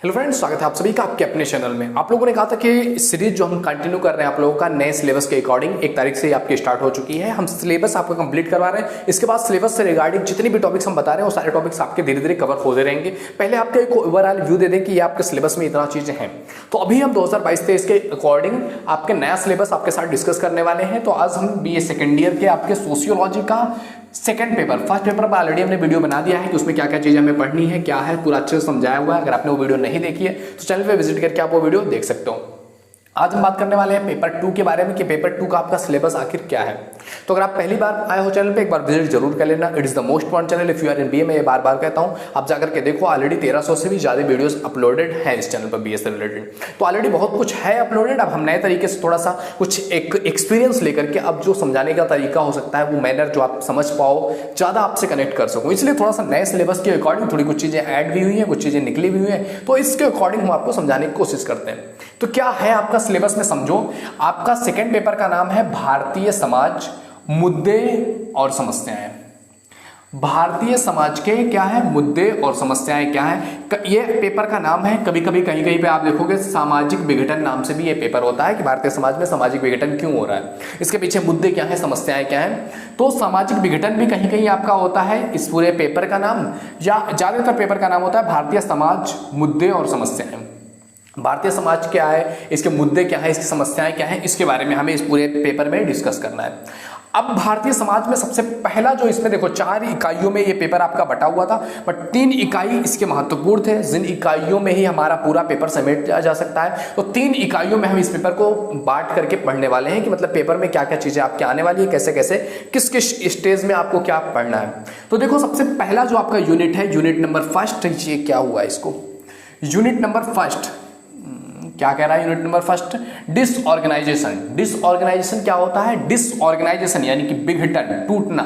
Hello friends, स्वागत है आप सभी का आपके अपने चैनल में। आप लोगों ने कहा था कि सीरीज जो हम कंटिन्यू कर रहे हैं आप लोगों का नए सिलेबस के अकॉर्डिंग 1 तारीख से आपकी स्टार्ट हो चुकी है। हम सिलेबस आपको कंप्लीट करवा रहे हैं। इसके बाद सिलेबस से रिगार्डिंग जितनी भी टॉपिक्स हम बता रहे हैं वो सारे टॉपिक्स आपके धीरे धीरे कवर होते रहेंगे। पहले आपको एक ओवरऑल व्यू दे दें कि ये आपके सिलेबस में इतना चीजें हैं। तो अभी हम 2022-23 के अकॉर्डिंग आपके नया सिलेबस आपके साथ डिस्कस करने वाले हैं। तो आज हम BA सेकेंड ईयर के आपके सोशियोलॉजी का सेकंड पेपर, फर्स्ट पेपर पर ऑलरेडी हमने वीडियो बना दिया है कि उसमें क्या क्या चीजें हमें पढ़नी है, क्या है, पूरा अच्छे से समझाया हुआ है। अगर आपने वो वीडियो नहीं देखी है तो चैनल पे विजिट करके आप वो वीडियो देख सकते हो। आज हम बात करने वाले हैं पेपर 2 के बारे में कि पेपर 2 का आपका सिलेबस आखिर क्या है। तो अगर आप पहली बार आए हो चैनल पे एक बार विजिट जरूर कर लेना। It is the most important channel if you are in BA। मैं ये बार बार कहता हूँ, आप जाकर के देखो, ऑलरेडी 1300 से भी ज्यादा वीडियोस अपलोडेड है इस चैनल पर BA से रिलेटेड। तो ऑलरेडी बहुत कुछ है अपलोडेड। अब हम नए तरीके से थोड़ा सा कुछ एक एक्सपीरियंस लेकर के अब जो समझाने का तरीका हो सकता है वो मैनर जो आप समझ पाओ, ज्यादा आपसे कनेक्ट कर सको, इसलिए थोड़ा सा नए सिलेबस के अकॉर्डिंग थोड़ी कुछ चीजें ऐड भी हुई हैं, कुछ चीजें निकली भी हुई हैं। तो इसके अकॉर्डिंग हम आपको समझाने की कोशिश करते हैं। तो क्या है आपका सिलेबस में समझो। आपका सेकेंड पेपर का नाम है भारतीय समाज, मुद्दे और समस्याएं। भारतीय समाज के क्या है मुद्दे और समस्याएं क्या है, ये पेपर का नाम है। कभी कभी कहीं कहीं पे आप देखोगे सामाजिक विघटन नाम से भी ये पेपर होता है कि भारतीय समाज में सामाजिक विघटन क्यों हो रहा है, इसके पीछे मुद्दे क्या है, समस्याएं क्या है। तो सामाजिक विघटन भी कहीं कहीं आपका होता है इस पूरे पेपर का नाम, या ज्यादातर पेपर का नाम होता है भारतीय समाज, मुद्दे और समस्याएं। भारतीय समाज क्या है, इसके मुद्दे क्या है, इसकी समस्याएं क्या है, इसके बारे में हमें इस पूरे पेपर में डिस्कस करना है। अब भारतीय समाज में सबसे पहला जो इसमें देखो 4 इकाइयों में ये पेपर आपका बटा हुआ था, बट 3 इकाई इसके महत्वपूर्ण थे, जिन इकाइयों में ही हमारा पूरा पेपर समेटा जा सकता है। तो 3 इकाइयों में हम इस पेपर को बांट करके पढ़ने वाले हैं कि मतलब पेपर में क्या क्या चीजें आपके आने वाली है, कैसे कैसे किस किस स्टेज में आपको क्या पढ़ना है। तो देखो सबसे पहला जो आपका यूनिट है, यूनिट नंबर फर्स्ट, ये क्या हुआ इसको, यूनिट नंबर फर्स्ट क्या कह रहा है, unit number first disorganisation. Disorganisation क्या होता है, डिसऑर्गेनाइजेशन यानी कि विघटन, टूटना।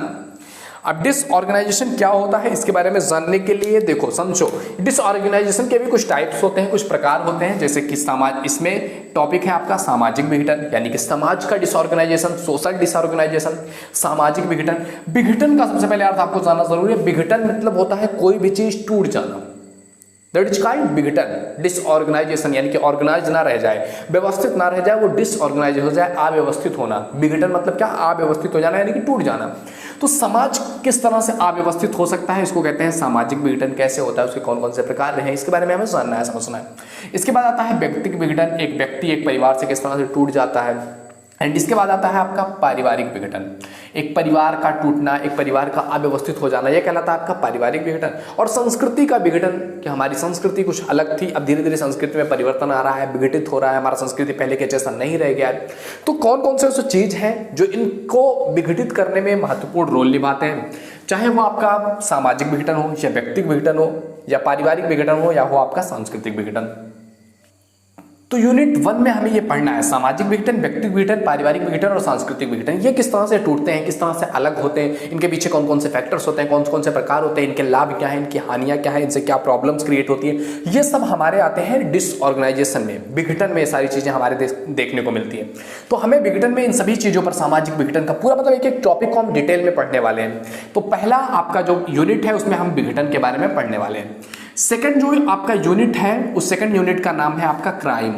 अब डिसऑर्गेनाइजेशन क्या होता है इसके बारे में जानने के लिए देखो समझो, डिसऑर्गेनाइजेशन के भी कुछ टाइप्स होते हैं, कुछ प्रकार होते हैं। जैसे कि समाज, इसमें टॉपिक है आपका सामाजिक विघटन यानी कि समाज का डिसऑर्गेनाइजेशन, सोशल डिसऑर्गेनाइजेशन, सामाजिक विघटन। विघटन का सबसे पहले अर्थ आपको जानना जरूरी है। विघटन मतलब होता है कोई भी चीज टूट जाना, दैट इज काइंड विघटन। डिसऑर्गेनाइजेशन यानी कि ऑर्गेनाइज ना रह जाए, व्यवस्थित ना रह जाए, वो डिसऑर्गेनाइज हो जाए, अव्यवस्थित होना। विघटन मतलब क्या, अव्यवस्थित हो जाना यानी कि टूट जाना। तो समाज किस तरह से अव्यवस्थित हो सकता है, इसको कहते हैं सामाजिक विघटन। कैसे होता है, उसके कौन कौन से प्रकार हैं, इसके बारे में हमें जानना है, समझना है। इसके बाद आता है व्यक्तिगत विघटन, एक व्यक्ति एक परिवार से किस तरह से टूट जाता है। एंड इसके बाद आता है आपका पारिवारिक विघटन, एक परिवार का टूटना, एक परिवार का अव्यवस्थित हो जाना, यह कहलाता है आपका पारिवारिक विघटन। और संस्कृति का विघटन कि हमारी संस्कृति कुछ अलग थी, अब धीरे धीरे संस्कृति में परिवर्तन आ रहा है, विघटित हो रहा है, हमारा संस्कृति पहले के जैसा नहीं रह गया है। तो कौन कौन से चीज है जो इनको विघटित करने में महत्वपूर्ण रोल निभाते हैं, चाहे वो आपका सामाजिक विघटन हो या व्यक्तिगत विघटन हो या पारिवारिक विघटन हो या हो आपका सांस्कृतिक विघटन। तो यूनिट 1 में हमें ये पढ़ना है सामाजिक विघटन, व्यक्तिगत विघटन, पारिवारिक विघटन और सांस्कृतिक विघटन। ये किस तरह से टूटते हैं, किस तरह से अलग होते हैं, इनके पीछे कौन कौन से फैक्टर्स होते हैं, कौन कौन से प्रकार होते हैं, इनके लाभ क्या है, इनकी हानियां क्या है, इनसे क्या प्रॉब्लम्स क्रिएट होती है, ये सब हमारे आते हैं डिसऑर्गेनाइजेशन में, विघटन में। ये सारी चीजें हमारे देखने को मिलती है। तो हमें विघटन में इन सभी चीजों पर, सामाजिक विघटन का पूरा मतलब एक एक टॉपिक को हम डिटेल में पढ़ने वाले हैं। तो पहला आपका जो यूनिट है उसमें हम विघटन के बारे में पढ़ने वाले हैं। सेकेंड जो आपका यूनिट है उस सेकेंड यूनिट का नाम है आपका क्राइम,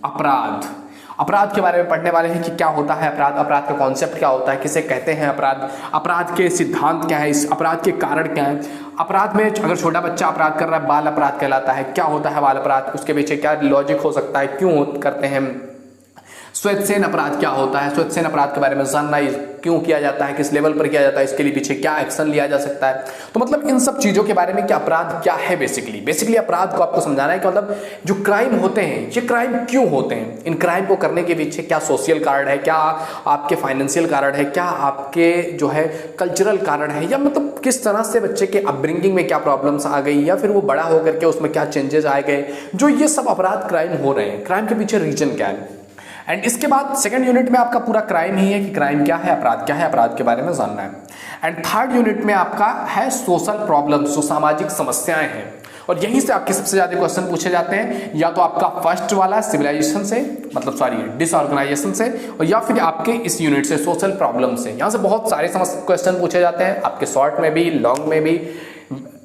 अपराध। अपराध के बारे में पढ़ने वाले हैं कि क्या होता है अपराध, अपराध का कॉन्सेप्ट क्या होता है, किसे कहते हैं अपराध, अपराध के सिद्धांत क्या है, इस अपराध के कारण क्या है। अपराध में अगर छोटा बच्चा अपराध कर रहा है, बाल अपराध कहलाता है। क्या होता है बाल अपराध, उसके पीछे क्या लॉजिक हो सकता है, क्यों करते हैं। स्वेच्छेन अपराध क्या होता है, स्वेच्छेन अपराध के बारे में जानना, क्यों किया जाता है, किस लेवल पर किया जाता है, इसके लिए पीछे क्या एक्शन लिया जा सकता है। तो मतलब इन सब चीजों के बारे में कि अपराध क्या है, बेसिकली अपराध को आपको समझाना है कि मतलब जो क्राइम होते हैं ये क्राइम क्यों होते हैं, इन क्राइम को करने के पीछे क्या सोशल कारण है, क्या आपके फाइनेंशियल कारण है, क्या आपके जो है कल्चरल कारण है, या मतलब किस तरह से बच्चे के अपब्रिंगिंग में क्या प्रॉब्लम्स आ गई, या फिर वो बड़ा होकर के उसमें क्या चेंजेस आ गए, जो ये सब अपराध क्राइम हो रहे हैं, क्राइम के पीछे रीजन क्या है। एंड इसके बाद सेकंड यूनिट में आपका पूरा क्राइम ही है कि क्राइम क्या है, अपराध क्या है, अपराध के बारे में जानना है। एंड थर्ड यूनिट में आपका है सोशल प्रॉब्लम्स, जो सामाजिक समस्याएं हैं। और यहीं से आपके सबसे ज्यादा क्वेश्चन पूछे जाते हैं, या तो आपका फर्स्ट वाला सिविलाइजेशन से, मतलब सॉरी डिसऑर्गेनाइजेशन से, और या फिर आपके इस यूनिट से सोशल प्रॉब्लम से। यहाँ से बहुत सारे क्वेश्चन पूछे जाते हैं, आपके शॉर्ट में भी, लॉन्ग में भी,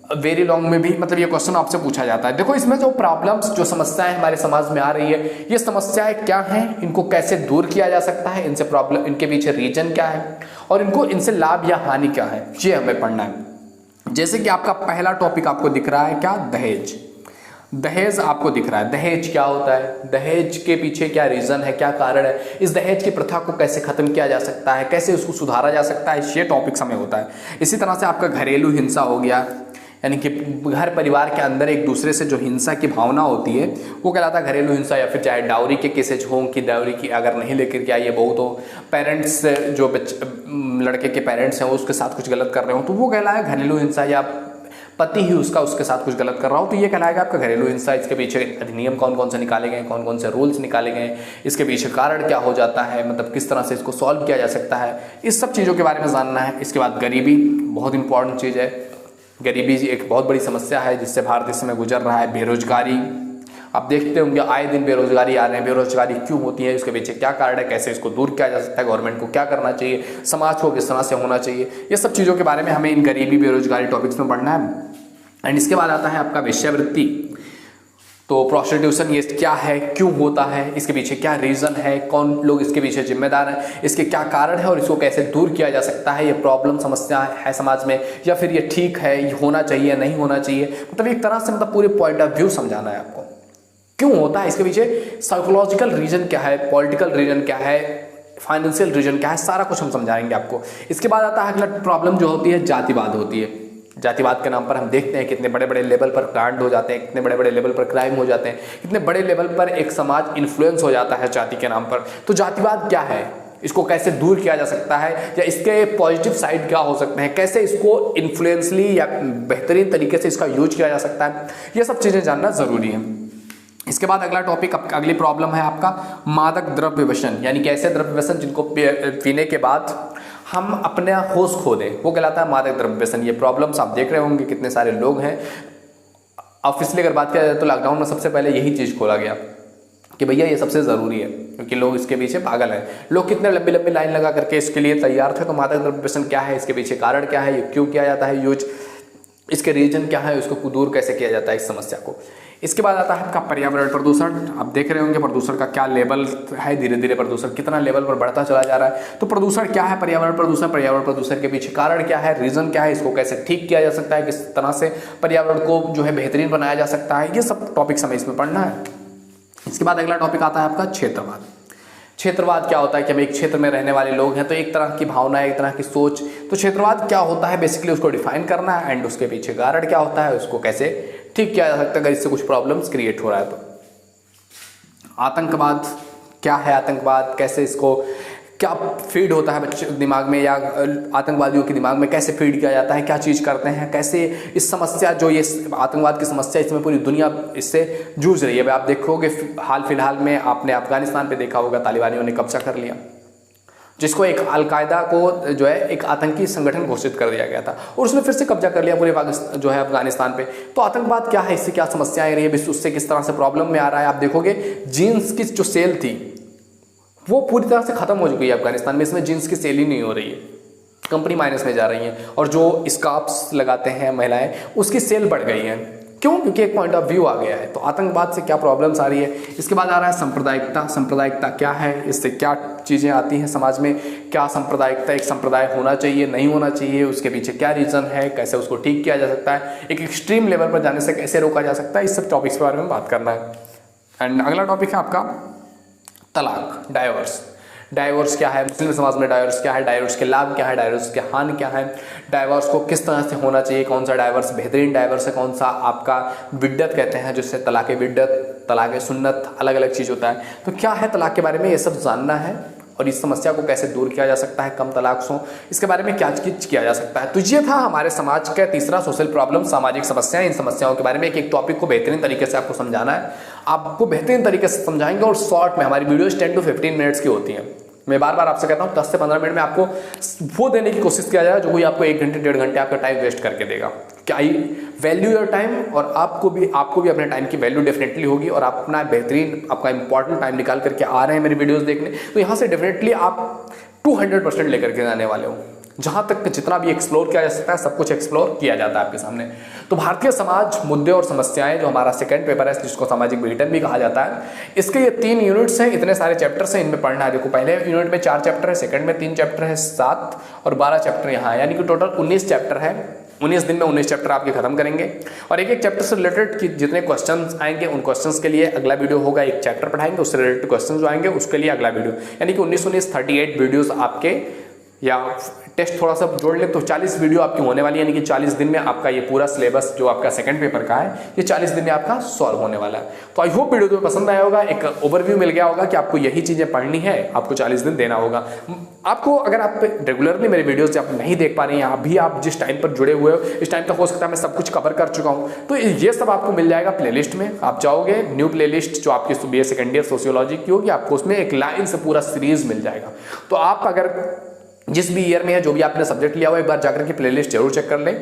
वेरी लॉन्ग में भी मतलब ये क्वेश्चन आपसे पूछा जाता है। देखो इसमें जो प्रॉब्लम्स, जो समस्याएं हमारे समाज में आ रही है, ये समस्याएं क्या हैं, इनको कैसे दूर किया जा सकता है, इनसे प्रॉब्लम, इनके पीछे रीजन क्या है और इनको इनसे लाभ या हानि क्या है, ये हमें पढ़ना है। जैसे कि आपका पहला टॉपिक आपको दिख रहा है क्या, दहेज। दहेज आपको दिख रहा है, दहेज क्या होता है, दहेज के पीछे क्या रीजन है, क्या कारण है, इस दहेज की प्रथा को कैसे खत्म किया जा सकता है, कैसे उसको सुधारा जा सकता है, ये टॉपिक हमें होता है। इसी तरह से आपका घरेलू हिंसा हो गया, यानी कि घर परिवार के अंदर एक दूसरे से जो हिंसा की भावना होती है वो कहलाता है घरेलू हिंसा। या फिर चाहे डाउरी के केसेज हों कि डाउरी की अगर नहीं लेकर के आई है बहू, तो पेरेंट्स जो लड़के के पेरेंट्स हैं वो उसके साथ कुछ गलत कर रहे हो तो वो कहलाएगा घरेलू हिंसा, या पति ही उसके साथ कुछ गलत कर रहा हो तो ये कहलाएगा आपका घरेलू हिंसा। इसके पीछे अधिनियम कौन कौन से निकाले गए, कौन कौन से रूल्स निकाले गए, इसके पीछे कारण क्या हो जाता है, मतलब किस तरह से इसको सॉल्व किया जा सकता है, इस सब चीज़ों के बारे में जानना है। इसके बाद गरीबी बहुत इंपॉर्टेंट चीज़ है। गरीबी एक बहुत बड़ी समस्या है जिससे भारत इस समय गुजर रहा है। बेरोजगारी, आप देखते होंगे आए दिन बेरोजगारी आ रहे हैं। बेरोजगारी क्यों होती है, उसके पीछे क्या कारण है, कैसे इसको दूर किया जा सकता है, गवर्नमेंट को क्या करना चाहिए, समाज को किस तरह से होना चाहिए, ये सब चीज़ों के बारे में हमें इन गरीबी बेरोजगारी टॉपिक्स में पढ़ना है। एंड इसके बाद आता है आपका वेश्यावृत्ति। तो प्रोस्टिट्यूशन ये क्या है, क्यों होता है, इसके पीछे क्या रीज़न है, कौन लोग इसके पीछे जिम्मेदार हैं, इसके क्या कारण है और इसको कैसे दूर किया जा सकता है, ये प्रॉब्लम समस्या है समाज में या फिर ये ठीक है, ये होना चाहिए नहीं होना चाहिए, मतलब एक तरह से मतलब पूरे पॉइंट ऑफ व्यू समझाना है आपको क्यों होता है, इसके पीछे साइकोलॉजिकल रीजन क्या है, पॉलिटिकल रीजन क्या है, फाइनेंशियल रीजन क्या है, सारा कुछ हम समझाएंगे आपको। इसके बाद आता है अगला प्रॉब्लम जो होती है जातिवाद होती है। जातिवाद के नाम पर हम देखते हैं कितने बड़े बड़े लेवल पर कांड हो जाते हैं, कितने बड़े बड़े लेवल पर क्राइम हो जाते हैं, कितने बड़े लेवल पर एक समाज इन्फ्लुएंस हो जाता है जाति के नाम पर। तो जातिवाद क्या है, इसको कैसे दूर किया जा सकता है, या इसके पॉजिटिव साइड क्या हो सकते हैं, कैसे इसको इन्फ्लुएंसली या बेहतरीन तरीके से इसका यूज किया जा सकता है, ये सब चीज़ें जानना ज़रूरी है। इसके बाद अगला टॉपिक, अगली प्रॉब्लम है आपका मादक द्रव्य व्यसन, यानी कि ऐसे द्रव्य व्यसन जिनको पीने के बाद हम अपने होश खो दें, वो कहलाता है मादक द्रव्य व्यसन। ये प्रॉब्लम्स आप देख रहे होंगे कितने सारे लोग हैं। ऑब्वियसली अगर बात किया जाए तो लॉकडाउन में सबसे पहले यही चीज़ खोला गया कि भैया ये सबसे ज़रूरी है, क्योंकि लोग इसके पीछे पागल हैं। लोग कितने लंबी लंबी लाइन लगा करके इसके लिए तैयार थे। तो मादक द्रव्य व्यसन क्या है, इसके पीछे कारण क्या है, ये क्यों किया जाता है यूज, इसके रीजन क्या है, उसको दूर कैसे किया जाता है इस समस्या को। इसके बाद आता है आपका पर्यावरण प्रदूषण। आप देख रहे होंगे प्रदूषण का क्या लेवल है, धीरे धीरे प्रदूषण कितना लेवल पर बढ़ता चला जा रहा है। तो प्रदूषण क्या है, पर्यावरण प्रदूषण के पीछे कारण क्या है, रीजन क्या है, इसको कैसे ठीक किया जा सकता है, किस तरह से पर्यावरण को जो है बेहतरीन बनाया जा सकता है, ये सब टॉपिक्स हमें इसमें पढ़ना है। इसके बाद अगला टॉपिक आता है आपका क्षेत्रवाद। क्षेत्रवाद क्या होता है कि हम एक क्षेत्र में रहने वाले लोग हैं, तो एक तरह की भावना है, एक तरह की सोच। तो क्षेत्रवाद क्या होता है, बेसिकली उसको डिफाइन करना है एंड उसके पीछे कारण क्या होता है, उसको कैसे ठीक किया जा सकता है अगर इससे कुछ प्रॉब्लम्स क्रिएट हो रहा है तो। आतंकवाद क्या है, आतंकवाद कैसे इसको क्या फीड होता है बच्चे दिमाग में, या आतंकवादियों के दिमाग में कैसे फीड किया जाता है, क्या चीज़ करते हैं, कैसे इस समस्या जो ये आतंकवाद की समस्या इसमें पूरी दुनिया इससे जूझ रही है। आप देखोगे हाल फिलहाल में आपने अफगानिस्तान पे देखा होगा, तालिबानियों ने कब्जा कर लिया, जिसको एक अलकायदा को जो है एक आतंकी संगठन घोषित कर दिया गया था और उसने फिर से कब्जा कर लिया पूरे पाकिस्तान जो है अफगानिस्तान पे। तो आतंकवाद क्या है, इससे क्या समस्याएं रही है, उससे किस तरह से प्रॉब्लम में आ रहा है। आप देखोगे जीन्स की जो सेल थी वो पूरी तरह से खत्म हो चुकी है अफगानिस्तान में, इसमें जीन्स की सेल ही नहीं हो रही है, कंपनी माइनस में जा रही है, और जो स्कार्फ्स लगाते हैं महिलाएं उसकी सेल बढ़ गई है। क्यों? क्योंकि एक पॉइंट ऑफ व्यू आ गया है। तो आतंकवाद से क्या प्रॉब्लम्स आ रही है। इसके बाद आ रहा है सांप्रदायिकता। सांप्रदायिकता क्या है, इससे क्या चीज़ें आती हैं समाज में, क्या सांप्रदायिकता, एक संप्रदाय होना चाहिए नहीं होना चाहिए, उसके पीछे क्या रीज़न है, कैसे उसको ठीक किया जा सकता है, एक एक्सट्रीम लेवल पर जाने से कैसे रोका जा सकता है, इस सब टॉपिक्स के बारे में बात करना है। एंड अगला टॉपिक है आपका तलाक, डाइवोर्स। डाइवोर्स क्या है, मुस्लिम समाज में डाइवोर्स क्या है, डाइवोर्स के लाभ क्या है, डाइवोर्स के हानि क्या है, डाइवोर्स को किस तरह से होना चाहिए, कौन सा डाइवोर्स बेहतरीन डाइवोर्स है, कौन सा आपका विद्दत कहते हैं जिससे तलाक विद्दत, तलाक सुन्नत, अलग अलग चीज़ होता है। तो क्या है तलाक के बारे में ये सब जानना है और इस समस्या को कैसे दूर किया जा सकता है, कम तलाक हो, इसके बारे में क्या किया जा सकता है। तो ये था हमारे समाज का तीसरा सोशल प्रॉब्लम, सामाजिक समस्याएं। इन समस्याओं के बारे में एक टॉपिक को बेहतरीन तरीके से आपको समझाना है, आपको बेहतरीन तरीके से समझाएंगे और शॉर्ट में। हमारी वीडियोस 10 to 15 मिनट्स की होती हैं। मैं बार बार आपसे कहता हूँ 10 से 15 मिनट में आपको वो देने की कोशिश किया जाए जो कोई आपको 1 घंटे 1.5 घंटे आपका टाइम वेस्ट करके देगा। क्या आई वैल्यू योर टाइम, और आपको भी अपने टाइम की वैल्यू डेफिनेटली होगी, और आप अपना बेहतरीन आपका इंपॉर्टेंट टाइम निकाल करके आ रहे हैं मेरी वीडियोस देखने, तो यहाँ से डेफिनेटली आप 200% लेकर के जाने वाले हो। जहां तक जितना भी एक्सप्लोर किया जा सकता है सब कुछ एक्सप्लोर किया जाता है आपके सामने। तो भारतीय समाज, मुद्दे और समस्याएं जो हमारा सेकंड पेपर है, जिसको सामाजिक विघटन भी कहा जाता है, इसके ये 3 यूनिट्स हैं, इतने सारे चैप्टर्स हैं, इनमें पढ़ना है। देखो पहले यूनिट में 4 चैप्टर है, सेकंड में 3 चैप्टर है, 7 और 12 चैप्टर यहाँ, यानी कि टोटल 19 चैप्टर है। 19 दिन में 19 चैप्टर आपके खत्म करेंगे और एक एक चैप्टर से रिलेटेड कि जितने क्वेश्चंस आएंगे उन क्वेश्चंस के लिए अगला वीडियो होगा, एक चैप्टर पढ़ाएंगे उससे रिलेटेड क्वेश्चंस जो आएंगे उसके लिए अगला वीडियो, यानी कि 19 38 वीडियोस आपके, या टेस्ट थोड़ा सा जोड़ ले तो 40 वीडियो आपकी होने वाली है, यानी कि 40 दिन में आपका ये पूरा सिलेबस जो आपका सेकंड पेपर का है ये 40 दिन में आपका सॉल्व होने वाला है। तो आई होप वीडियो तुम्हें पसंद आया होगा, एक ओवरव्यू मिल गया होगा कि आपको यही चीजें पढ़नी है, आपको 40 दिन देना होगा। आपको अगर आप रेगुलरली मेरे वीडियोस आप नहीं देख पा रहे हैं, अभी आप जिस टाइम पर जुड़े हुए हो इस टाइम तक हो सकता है मैं सब कुछ कवर कर चुका हूँ, तो ये सब आपको मिल जाएगा प्लेलिस्ट में। आप जाओगे न्यू प्लेलिस्ट जो आपकी BA सेकेंड ईयर सोशियोलॉजी की होगी, आपको उसमें एक लाइन से पूरा सीरीज मिल जाएगा। तो आप अगर जिस भी ईयर में है, जो भी आपने सब्जेक्ट लिया हुआ, एक बार जाकर के प्लेलिस्ट जरूर चेक कर लें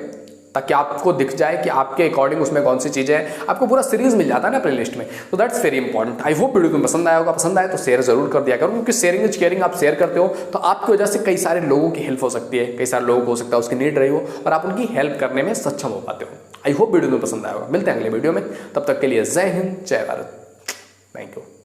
ताकि आपको दिख जाए कि आपके अकॉर्डिंग उसमें कौन सी चीजें हैं, आपको पूरा सीरीज मिल जाता है ना प्लेलिस्ट में। तो that's very important. I hope video को पसंद आया होगा, पसंद आए तो शेयर जरूर कर दिया करो, क्योंकि शेयरिंग इज केयरिंग। आप शेयर करते हो तो आपकी वजह से कई सारे लोगों की हेल्प हो सकती है, कई सारे लोगों को हो सकता है उसकी नीड रही हो और आप उनकी हेल्प करने में सक्षम हो पाते हो। आई होप वीडियो को पसंद आया होगा। मिलते हैं अगले वीडियो में, तब तक के लिए जय हिंद, जय भारत, थैंक यू।